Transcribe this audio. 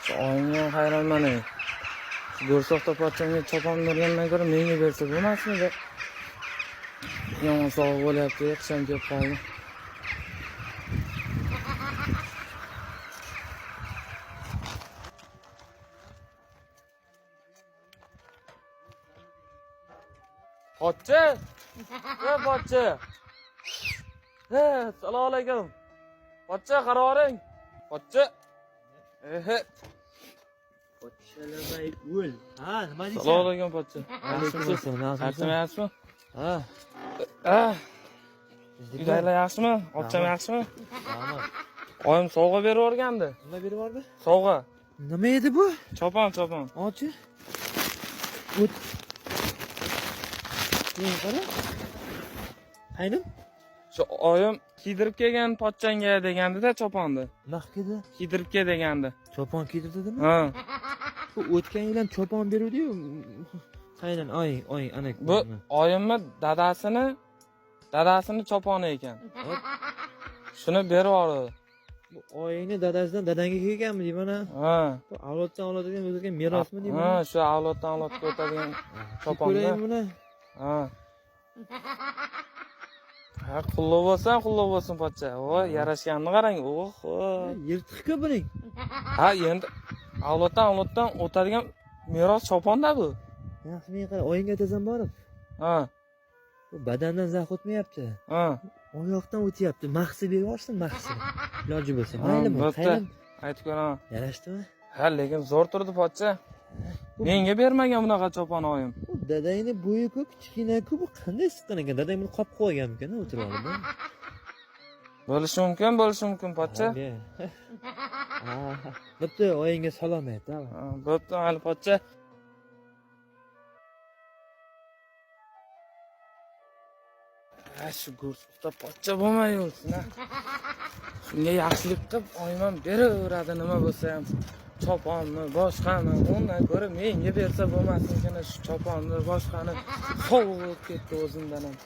Shu oyimga hayronman. Go'rsoqda pochchamga chopon bergandan ko'ra menga bersa bo'lmasmidi? Yomon sog'ib bo'lyapti, qisham kelib qoldi. Pochcha! Pochcha! Assalomu alaykum. Pochcha, qaroring. Pochcha. Pochchalamay o'l. Ha, nima deysan? Assalomu alaykum pochcha. Alaykum assalom. Yaxshimi? Ha. Uydagilar yaxshimi? Ochcham yaxshimi? Tamam. Oyim sovg'a berib o'rgandi. Nima berib yubordi? Sovg'a. Nima edi bu? Chopon. Ochi. O't. Nima qara? Qaynim? Shu oyim kiydirib kelgan pochchanga degandi-da choponni. Naqkida? Kiydirib kel degandi. Chopon kiydirdimi? Ha. Bu o'tgan yil ham chopon beruvdi-yu. Qaynan, oy, ana. Bu oyimni dadasini choponi ekan. Shuni berib yubordi. Bu oyingni dadasidan dadangga kelganmi deyman-a? Ha. Bu avloddan avlodga o'tgan merosmi deyman? Ha, shu avloddan avlodga o'tadigan choponni. Ko'raymi buni? Ha. Ha, qulluq bo'lsin pochcha. Voy, yarashganini qarang. Oho. Yirtiq-ku buning. Ha, endi avloddan o'tadigan meros chopon-da bu. Yaxshi, men qara, oyingga aytasan borib. Ha. Bu badandan zax o'tmayapti. Ha. Oyoqdan o'tyapti. Mahsi berib yuborsin, mahsi. Iloji bo'lsa. Ha, Maylimi? bo'pti. Qaylan? Aytib ko'raman. Yarashdimi? Ha, lekin zo'r turdi pochcha. Menga bermagan bunaqa chopon oyim. Bu dadangni bo'yi-ku, kichkina-ku, bu qanday siqqan ekan? Dadang buni qolib qo'yganmikan, o'tirib olib. Bo'lishi mumkin pochcha. Ha. Bo'pti, oyingga salom ayt, ha. Bo'pti, hali pochcha. Shu go'rsoqda pochcha bo'lmay o'lsin. Shunga yaxshilik qilib oyim ham beraveradi nima bo'lsa ham. Choponni, boshqani, undan ko'ra menga bersa bo'lmasmikin shu choponni, boshqani sovg'ib ketdi o'zimdan ham.